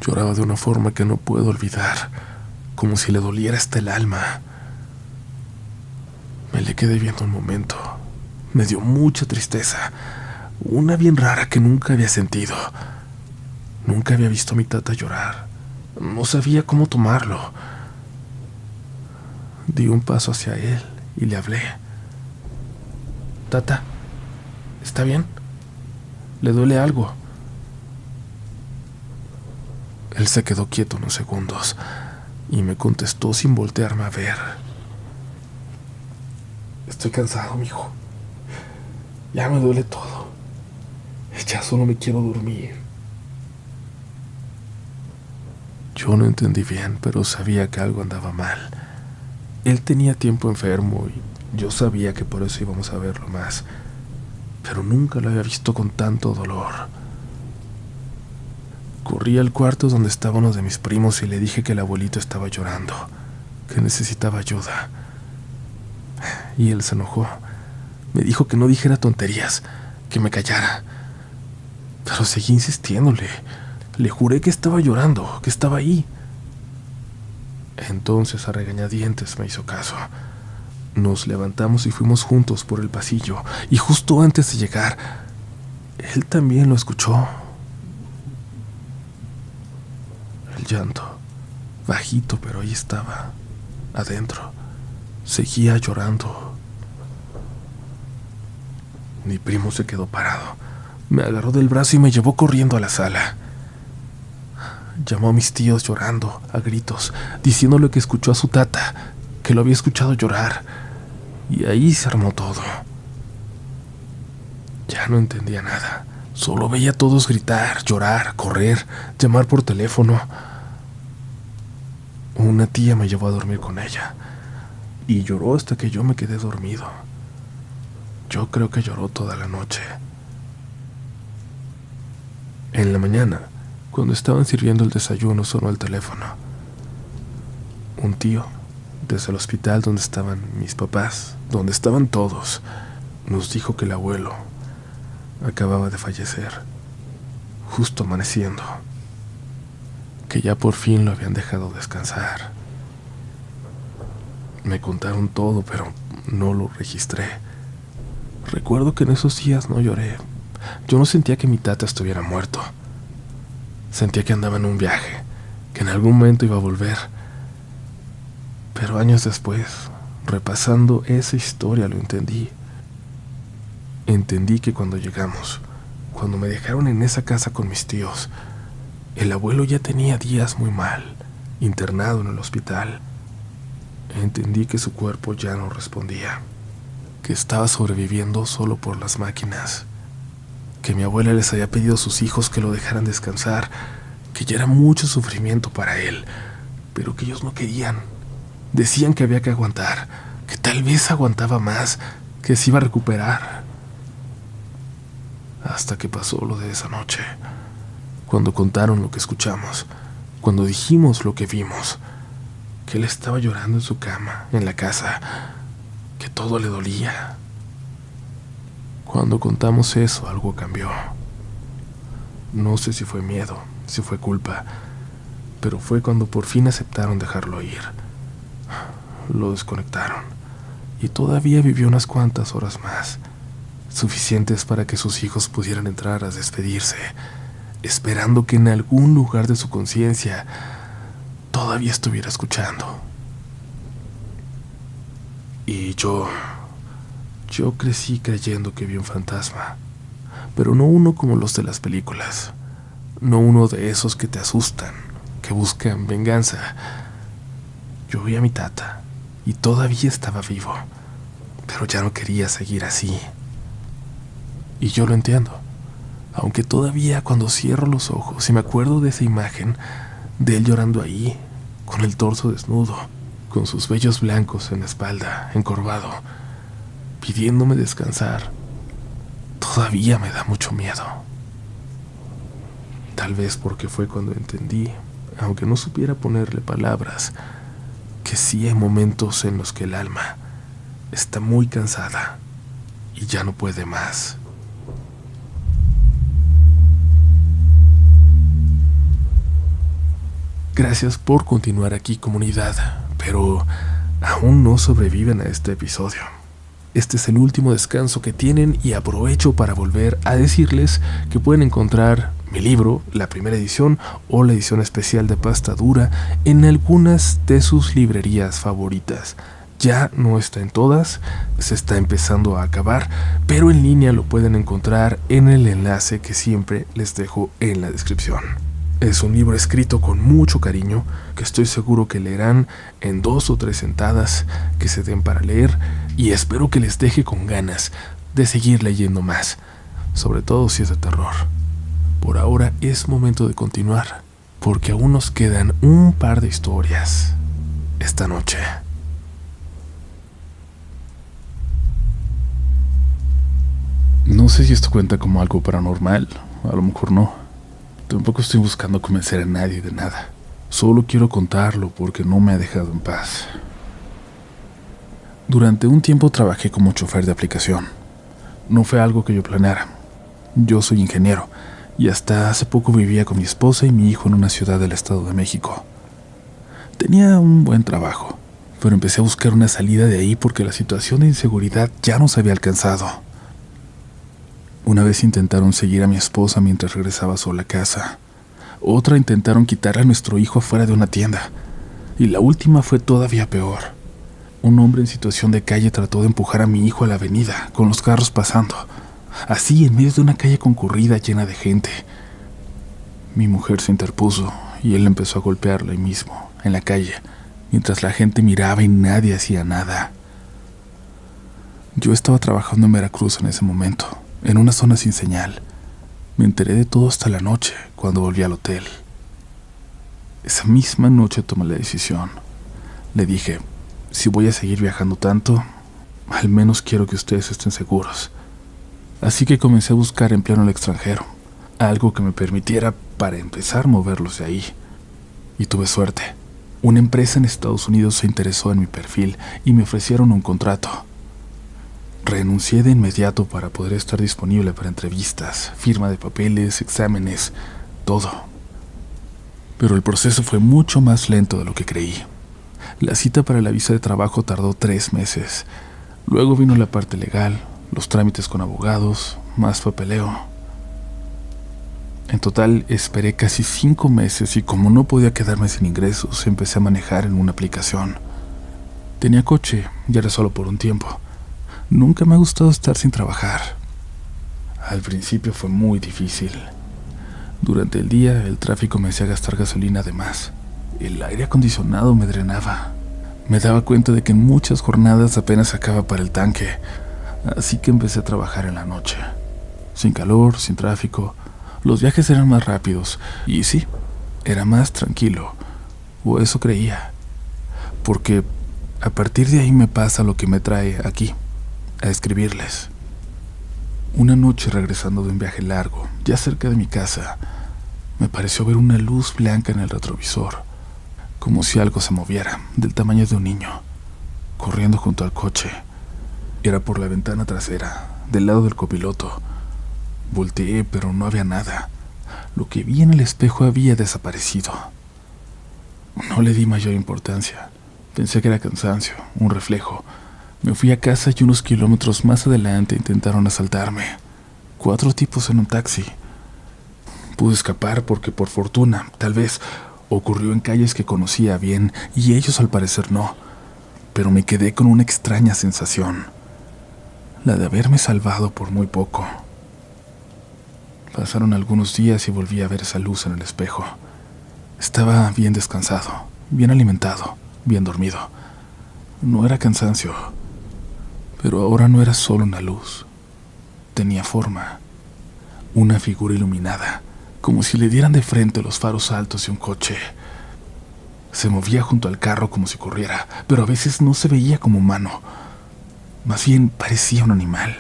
Lloraba de una forma que no puedo olvidar, como si le doliera hasta el alma. Me le quedé viendo un momento. Me dio mucha tristeza, una bien rara que nunca había sentido. Nunca había visto a mi tata llorar. No sabía cómo tomarlo. Di un paso hacia él y le hablé. Tata, ¿está bien? ¿Le duele algo? Él se quedó quieto unos segundos y me contestó sin voltearme a ver. Estoy cansado, mijo. Ya me duele todo. Ya solo me quiero dormir. Yo no entendí bien, pero sabía que algo andaba mal. Él tenía tiempo enfermo y yo sabía que por eso íbamos a verlo más, pero nunca lo había visto con tanto dolor. Corrí al cuarto donde estaba uno de mis primos y le dije que el abuelito estaba llorando, que necesitaba ayuda. Y él se enojó. Me dijo que no dijera tonterías, que me callara. Pero seguí insistiéndole. Le juré que estaba llorando, que estaba ahí. Entonces a regañadientes me hizo caso. Nos levantamos y fuimos juntos por el pasillo, y justo antes de llegar, él también lo escuchó. El llanto, bajito, pero ahí estaba, adentro. Seguía llorando. Mi primo se quedó parado. Me agarró del brazo y me llevó corriendo a la sala. Llamó a mis tíos llorando, a gritos, diciéndole que escuchó a su tata, que lo había escuchado llorar. Y ahí se armó todo. Ya no entendía nada. Solo veía a todos gritar, llorar, correr, llamar por teléfono. Una tía me llevó a dormir con ella y lloró hasta que yo me quedé dormido. Yo creo que lloró toda la noche. En la mañana, cuando estaban sirviendo el desayuno, sonó el teléfono. Un tío, desde el hospital donde estaban mis papás, donde estaban todos, nos dijo que el abuelo acababa de fallecer, justo amaneciendo, que ya por fin lo habían dejado descansar. Me contaron todo, pero no lo registré. Recuerdo que en esos días no lloré. Yo no sentía que mi tata estuviera muerto. Sentía que andaba en un viaje, que en algún momento iba a volver. Pero años después, repasando esa historia, lo entendí. Entendí que cuando llegamos, cuando me dejaron en esa casa con mis tíos, el abuelo ya tenía días muy mal, internado en el hospital. Entendí que su cuerpo ya no respondía, que estaba sobreviviendo solo por las máquinas, que mi abuela les había pedido a sus hijos que lo dejaran descansar, que ya era mucho sufrimiento para él, pero que ellos no querían. Decían que había que aguantar, que tal vez aguantaba más, que se iba a recuperar. Hasta que pasó lo de esa noche, cuando contaron lo que escuchamos, cuando dijimos lo que vimos, que él estaba llorando en su cama, en la casa, que todo le dolía. Cuando contamos eso, algo cambió. No sé si fue miedo, si fue culpa, pero fue cuando por fin aceptaron dejarlo ir. Lo desconectaron y todavía vivió unas cuantas horas más, suficientes para que sus hijos pudieran entrar a despedirse, esperando que en algún lugar de su conciencia todavía estuviera escuchando. Y yo crecí creyendo que vi un fantasma, pero no uno como los de las películas, no uno de esos que te asustan, que buscan venganza. Yo vi a mi tata y todavía estaba vivo, pero ya no quería seguir así. Y yo lo entiendo, aunque todavía cuando cierro los ojos y me acuerdo de esa imagen de él llorando ahí, con el torso desnudo, con sus vellos blancos en la espalda, encorvado, pidiéndome descansar, todavía me da mucho miedo. Tal vez porque fue cuando entendí, aunque no supiera ponerle palabras, que sí hay momentos en los que el alma está muy cansada y ya no puede más. Gracias por continuar aquí, comunidad, pero aún no sobreviven a este episodio. Este es el último descanso que tienen y aprovecho para volver a decirles que pueden encontrar mi libro, la primera edición o la edición especial de pasta dura, en algunas de sus librerías favoritas. Ya no está en todas, se está empezando a acabar, pero en línea lo pueden encontrar en el enlace que siempre les dejo en la descripción. Es un libro escrito con mucho cariño, que estoy seguro que leerán en 2 o 3 sentadas que se den para leer, y espero que les deje con ganas de seguir leyendo más, sobre todo si es de terror. Por ahora es momento de continuar, porque aún nos quedan un par de historias esta noche. No sé si esto cuenta como algo paranormal, a lo mejor no. Tampoco estoy buscando convencer a nadie de nada. Solo quiero contarlo porque no me ha dejado en paz. Durante un tiempo trabajé como chofer de aplicación. No fue algo que yo planeara. Yo soy ingeniero y hasta hace poco vivía con mi esposa y mi hijo en una ciudad del Estado de México. Tenía un buen trabajo, pero empecé a buscar una salida de ahí porque la situación de inseguridad ya nos había alcanzado. Una vez intentaron seguir a mi esposa mientras regresaba sola a casa. Otra intentaron quitarle a nuestro hijo afuera de una tienda. Y la última fue todavía peor. Un hombre en situación de calle trató de empujar a mi hijo a la avenida, con los carros pasando. Así, en medio de una calle concurrida llena de gente. Mi mujer se interpuso y él empezó a golpearla ahí mismo, en la calle, mientras la gente miraba y nadie hacía nada. Yo estaba trabajando en Veracruz en ese momento, en una zona sin señal. Me enteré de todo hasta la noche, cuando volví al hotel. Esa misma noche tomé la decisión. Le dije, si voy a seguir viajando tanto, al menos quiero que ustedes estén seguros. Así que comencé a buscar empleo en el extranjero, algo que me permitiera, para empezar, moverlos de ahí. Y tuve suerte. Una empresa en Estados Unidos se interesó en mi perfil y me ofrecieron un contrato. Renuncié de inmediato para poder estar disponible para entrevistas, firma de papeles, exámenes, todo. Pero el proceso fue mucho más lento de lo que creí. La cita para la visa de trabajo tardó 3 meses. Luego vino la parte legal, los trámites con abogados, más papeleo. En total esperé casi 5 meses y como no podía quedarme sin ingresos, empecé a manejar en una aplicación. Tenía coche y era solo por un tiempo. Nunca me ha gustado estar sin trabajar. Al principio fue muy difícil. Durante el día el tráfico me hacía gastar gasolina de más. El aire acondicionado me drenaba. Me daba cuenta de que en muchas jornadas apenas sacaba para el tanque. Así que empecé a trabajar en la noche. Sin calor, sin tráfico. Los viajes eran más rápidos. Y sí, era más tranquilo. O eso creía. Porque a partir de ahí me pasa lo que me trae aquí, a escribirles. Una noche, regresando de un viaje largo, ya cerca de mi casa, me pareció ver una luz blanca en el retrovisor, como si algo se moviera, del tamaño de un niño, corriendo junto al coche. Era por la ventana trasera, del lado del copiloto. Volteé, pero no había nada. Lo que vi en el espejo había desaparecido. No le di mayor importancia. Pensé que era cansancio, un reflejo. Me fui a casa y unos kilómetros más adelante intentaron asaltarme. 4 tipos en un taxi. Pude escapar porque, por fortuna, tal vez, ocurrió en calles que conocía bien y ellos al parecer no. Pero me quedé con una extraña sensación. La de haberme salvado por muy poco. Pasaron algunos días y volví a ver esa luz en el espejo. Estaba bien descansado, bien alimentado, bien dormido. No era cansancio, pero ahora no era solo una luz. Tenía forma, una figura iluminada, como si le dieran de frente los faros altos de un coche. Se movía junto al carro como si corriera, pero a veces no se veía como humano. Más bien parecía un animal,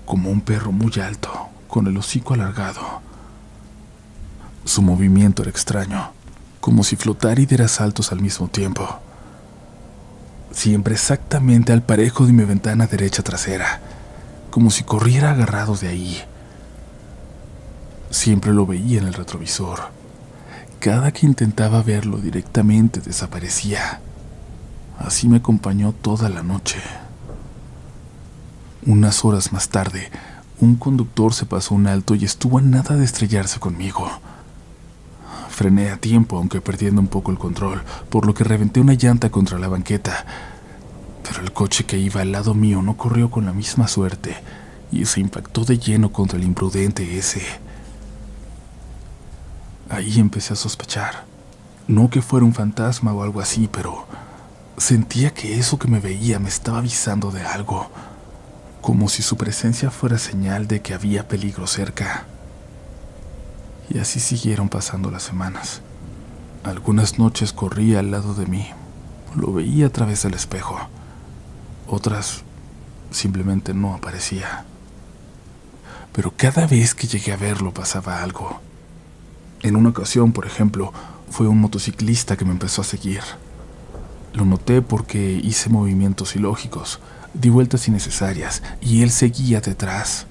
como un perro muy alto, con el hocico alargado. Su movimiento era extraño, como si flotara y diera saltos al mismo tiempo. Siempre exactamente al parejo de mi ventana derecha trasera, como si corriera agarrado de ahí. Siempre lo veía en el retrovisor. Cada que intentaba verlo directamente desaparecía. Así me acompañó toda la noche. Unas horas más tarde, un conductor se pasó un alto y estuvo a nada de estrellarse conmigo. Frené a tiempo, aunque perdiendo un poco el control, por lo que reventé una llanta contra la banqueta. Pero el coche que iba al lado mío no corrió con la misma suerte y se impactó de lleno contra el imprudente ese. Ahí empecé a sospechar. No que fuera un fantasma o algo así, pero sentía que eso que me veía me estaba avisando de algo, como si su presencia fuera señal de que había peligro cerca. Y así siguieron pasando las semanas. Algunas noches corría al lado de mí, lo veía a través del espejo. Otras simplemente no aparecía. Pero cada vez que llegué a verlo pasaba algo. En una ocasión, por ejemplo, fue un motociclista que me empezó a seguir. Lo noté porque hice movimientos ilógicos, di vueltas innecesarias y él seguía detrás.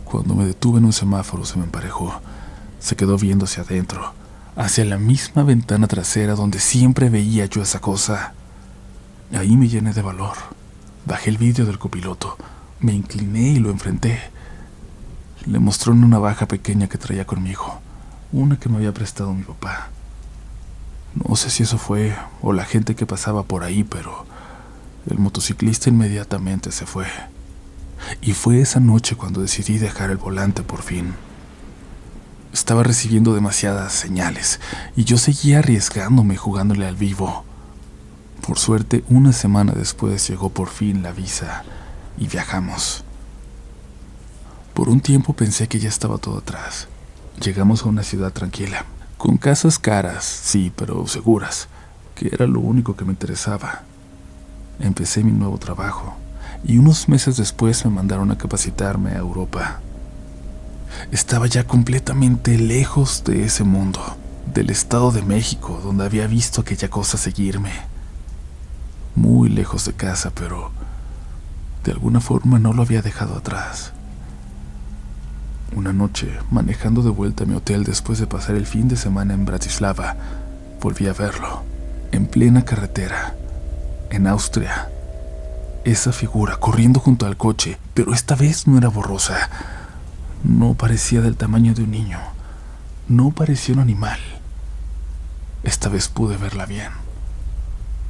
Cuando me detuve en un semáforo se me emparejó. Se quedó viendo hacia adentro, hacia la misma ventana trasera donde siempre veía yo esa cosa. Ahí me llené de valor. Bajé el vidrio del copiloto, me incliné y lo enfrenté. Le mostró una navaja pequeña que traía conmigo, una que me había prestado mi papá. No sé si eso fue o la gente que pasaba por ahí, pero el motociclista inmediatamente se fue. Y fue esa noche cuando decidí dejar el volante por fin. Estaba recibiendo demasiadas señales y yo seguía arriesgándome jugándole al vivo. Por suerte, una semana después llegó por fin la visa y viajamos. Por un tiempo pensé que ya estaba todo atrás. Llegamos a una ciudad tranquila, con casas caras, sí, pero seguras, que era lo único que me interesaba. Empecé mi nuevo trabajo y unos meses después me mandaron a capacitarme a Europa. Estaba ya completamente lejos de ese mundo, del Estado de México, donde había visto aquella cosa seguirme. Muy lejos de casa, pero de alguna forma no lo había dejado atrás. Una noche, manejando de vuelta a mi hotel después de pasar el fin de semana en Bratislava, volví a verlo, en plena carretera, en Austria. Esa figura corriendo junto al coche, pero esta vez no era borrosa. No parecía del tamaño de un niño. No parecía un animal. Esta vez pude verla bien.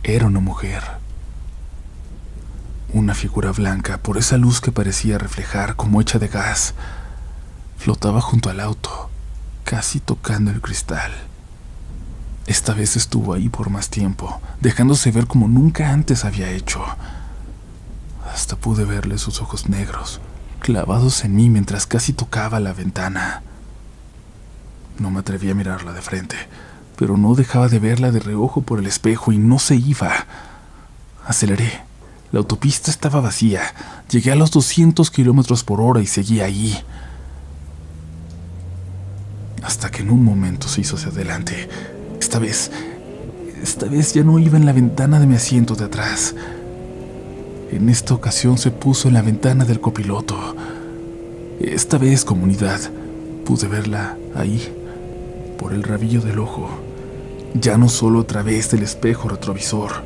Era una mujer. Una figura blanca, por esa luz que parecía reflejar como hecha de gas, flotaba junto al auto, casi tocando el cristal. Esta vez estuvo ahí por más tiempo, dejándose ver como nunca antes había hecho. Hasta pude verle sus ojos negros, clavados en mí mientras casi tocaba la ventana. No me atreví a mirarla de frente, pero no dejaba de verla de reojo por el espejo y no se iba. Aceleré. La autopista estaba vacía. Llegué a los 200 kilómetros por hora y seguí ahí. Hasta que en un momento se hizo hacia adelante. Esta vez ya no iba en la ventana de mi asiento de atrás. En esta ocasión se puso en la ventana del copiloto. Esta vez, comunidad, pude verla ahí, por el rabillo del ojo. Ya no solo a través del espejo retrovisor.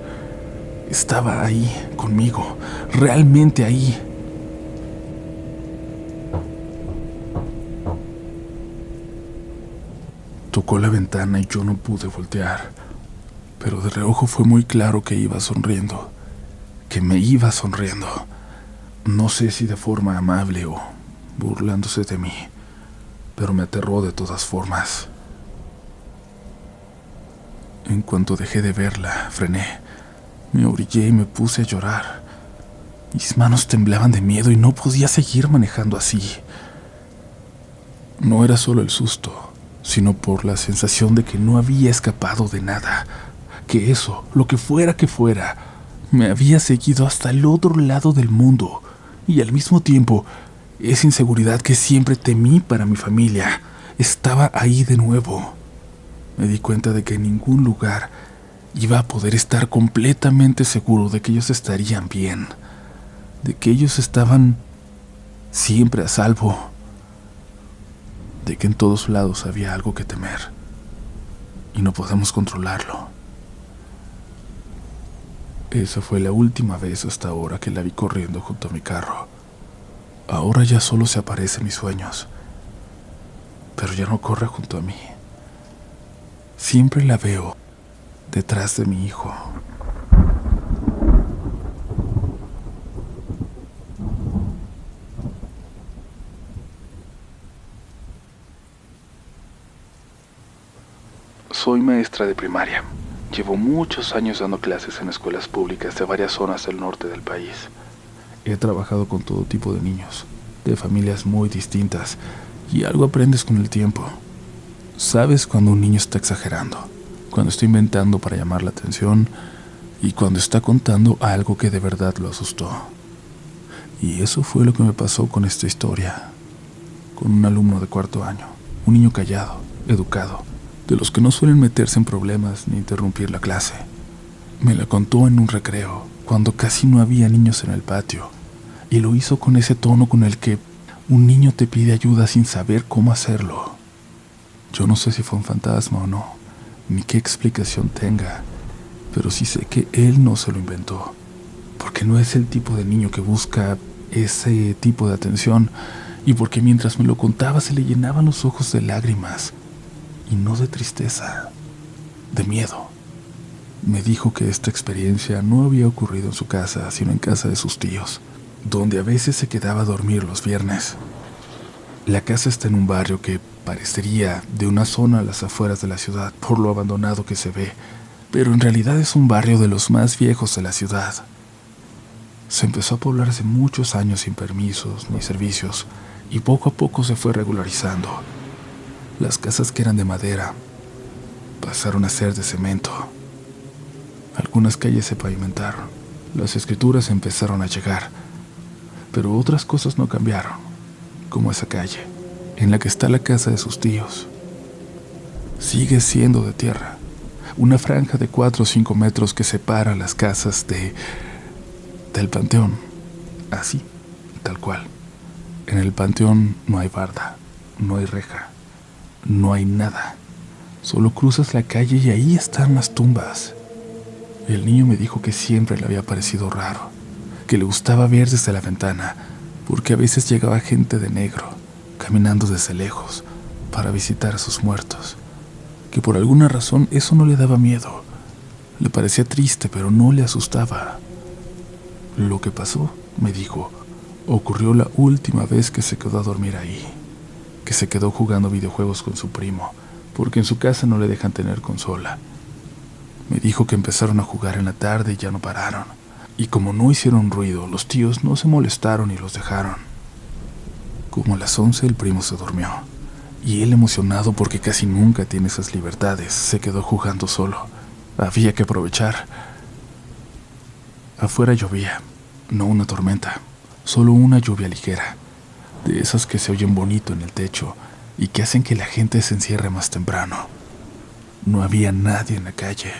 Estaba ahí, conmigo, realmente ahí. Tocó la ventana y yo no pude voltear, pero de reojo fue muy claro que iba sonriendo, que me iba sonriendo. No sé si de forma amable o burlándose de mí, pero me aterró de todas formas. En cuanto dejé de verla, frené, me orillé y me puse a llorar. Mis manos temblaban de miedo y no podía seguir manejando así. No era solo el susto, sino por la sensación de que no había escapado de nada, que eso, lo que fuera, me había seguido hasta el otro lado del mundo, y al mismo tiempo, esa inseguridad que siempre temí para mi familia, estaba ahí de nuevo. Me di cuenta de que en ningún lugar iba a poder estar completamente seguro de que ellos estarían bien, de que ellos estaban siempre a salvo, de que en todos lados había algo que temer y no podemos controlarlo. Esa fue la última vez hasta ahora que la vi corriendo junto a mi carro. Ahora ya solo se aparece en mis sueños, pero ya no corre junto a mí. Siempre la veo detrás de mi hijo. Soy maestra de primaria. Llevo muchos años dando clases en escuelas públicas de varias zonas del norte del país. He trabajado con todo tipo de niños, de familias muy distintas, y algo aprendes con el tiempo. Sabes cuando un niño está exagerando, cuando está inventando para llamar la atención y cuando está contando algo que de verdad lo asustó. Y eso fue lo que me pasó con esta historia, con un alumno de cuarto año, un niño callado, educado, de los que no suelen meterse en problemas ni interrumpir la clase. Me la contó en un recreo, cuando casi no había niños en el patio, y lo hizo con ese tono con el que un niño te pide ayuda sin saber cómo hacerlo. Yo no sé si fue un fantasma o no, ni qué explicación tenga, pero sí sé que él no se lo inventó, porque no es el tipo de niño que busca ese tipo de atención, y porque mientras me lo contaba se le llenaban los ojos de lágrimas, y no de tristeza, de miedo. Me dijo que esta experiencia no había ocurrido en su casa, sino en casa de sus tíos, donde a veces se quedaba a dormir los viernes. La casa está en un barrio que parecería de una zona a las afueras de la ciudad por lo abandonado que se ve, pero en realidad es un barrio de los más viejos de la ciudad. Se empezó a poblar hace muchos años sin permisos ni servicios, y poco a poco se fue regularizando. Las casas que eran de madera pasaron a ser de cemento. Algunas calles se pavimentaron, las escrituras empezaron a llegar, pero otras cosas no cambiaron, como esa calle, en la que está la casa de sus tíos. Sigue siendo de tierra, una franja de 4 o 5 metros que separa las casas del panteón, así, tal cual. En el panteón no hay barda, no hay reja, no hay nada. Solo cruzas la calle y ahí están las tumbas. El niño me dijo que siempre le había parecido raro, que le gustaba ver desde la ventana, porque a veces llegaba gente de negro, caminando desde lejos, para visitar a sus muertos, que por alguna razón eso no le daba miedo, Le parecía triste, pero no le asustaba. Lo que pasó, me dijo, ocurrió la última vez que se quedó a dormir ahí, que se quedó jugando videojuegos con su primo, porque en su casa no le dejan tener consola. Me dijo que empezaron a jugar en la tarde y ya no pararon, y como no hicieron ruido, los tíos no se molestaron y los dejaron. Como a las 11 el primo se durmió, y él, emocionado porque casi nunca tiene esas libertades, se quedó jugando solo. Había que aprovechar. Afuera llovía, no una tormenta, solo una lluvia ligera, de esas que se oyen bonito en el techo y que hacen que la gente se encierre más temprano. No había nadie en la calle.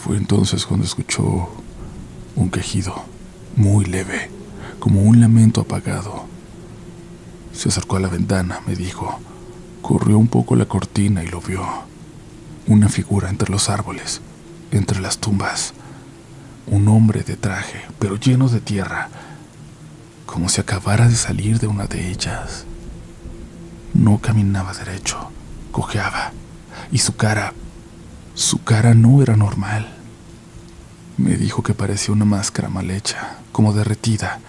Fue entonces cuando escuchó un quejido, muy leve, como un lamento apagado. Se acercó a la ventana, me dijo. Corrió un poco la cortina y lo vio. Una figura entre los árboles, entre las tumbas. Un hombre de traje, pero lleno de tierra, como si acabara de salir de una de ellas. No caminaba derecho, cojeaba, y su cara no era normal. Me dijo que parecía una máscara mal hecha, como derretida,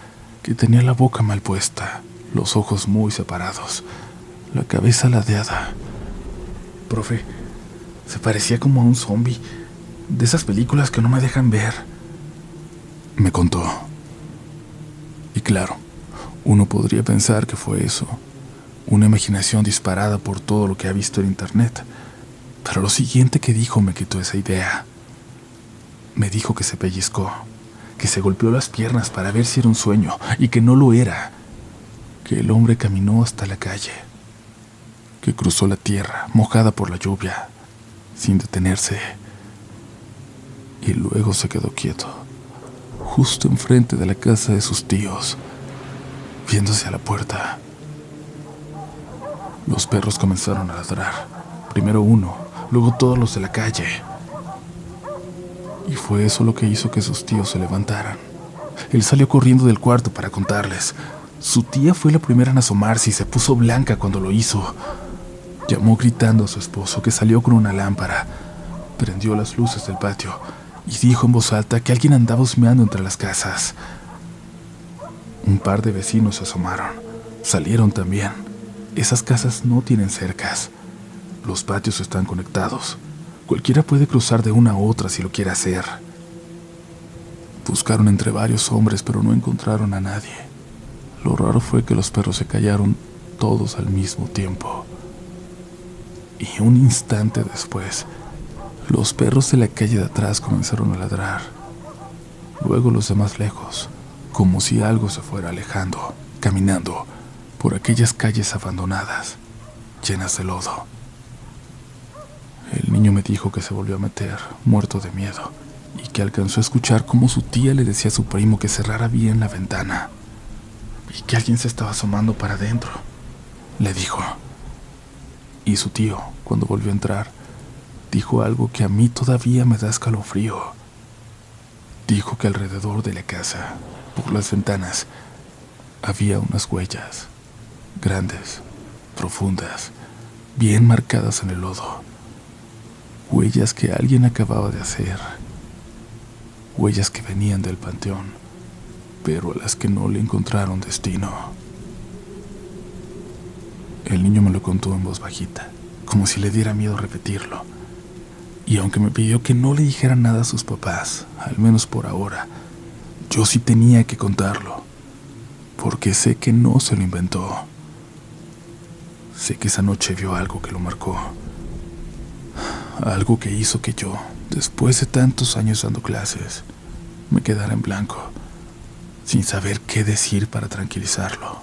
que tenía la boca mal puesta, los ojos muy separados, la cabeza ladeada. Profe, se parecía como a un zombie, de esas películas que no me dejan ver, me contó. Y claro, uno podría pensar que fue eso, una imaginación disparada por todo lo que ha visto en internet, pero lo siguiente que dijo me quitó esa idea. Me dijo que se pellizcó, que se golpeó las piernas para ver si era un sueño, y que no lo era, que el hombre caminó hasta la calle, que cruzó la tierra, mojada por la lluvia, sin detenerse, y luego se quedó quieto, justo enfrente de la casa de sus tíos, viéndose a la puerta. Los perros comenzaron a ladrar, primero uno, luego todos los de la calle. Y fue eso lo que hizo que sus tíos se levantaran. Él salió corriendo del cuarto para contarles. Su tía fue la primera en asomarse y se puso blanca cuando lo hizo. Llamó gritando a su esposo, que salió con una lámpara, prendió las luces del patio y dijo en voz alta que alguien andaba husmeando entre las casas. Un par de vecinos se asomaron, salieron también. Esas casas no tienen cercas. Los patios están conectados. Cualquiera puede cruzar de una a otra si lo quiere hacer. Buscaron entre varios hombres, pero no encontraron a nadie. Lo raro fue que los perros se callaron todos al mismo tiempo. Y un instante después, los perros de la calle de atrás comenzaron a ladrar. Luego los de más lejos, como si algo se fuera alejando, caminando por aquellas calles abandonadas, llenas de lodo. El niño me dijo que se volvió a meter, muerto de miedo, y que alcanzó a escuchar cómo su tía le decía a su primo que cerrara bien la ventana, y que alguien se estaba asomando para adentro, le dijo. Y su tío, cuando volvió a entrar, dijo algo que a mí todavía me da escalofrío. Dijo que alrededor de la casa, por las ventanas, había unas huellas, grandes, profundas, bien marcadas en el lodo. Huellas que alguien acababa de hacer. Huellas que venían del panteón, pero a las que no le encontraron destino. El niño me lo contó en voz bajita, como si le diera miedo repetirlo. Y aunque me pidió que no le dijera nada a sus papás, al menos por ahora, yo sí tenía que contarlo, porque sé que no se lo inventó. Sé que esa noche vio algo que lo marcó. Algo que hizo que yo, después de tantos años dando clases, me quedara en blanco, sin saber qué decir para tranquilizarlo.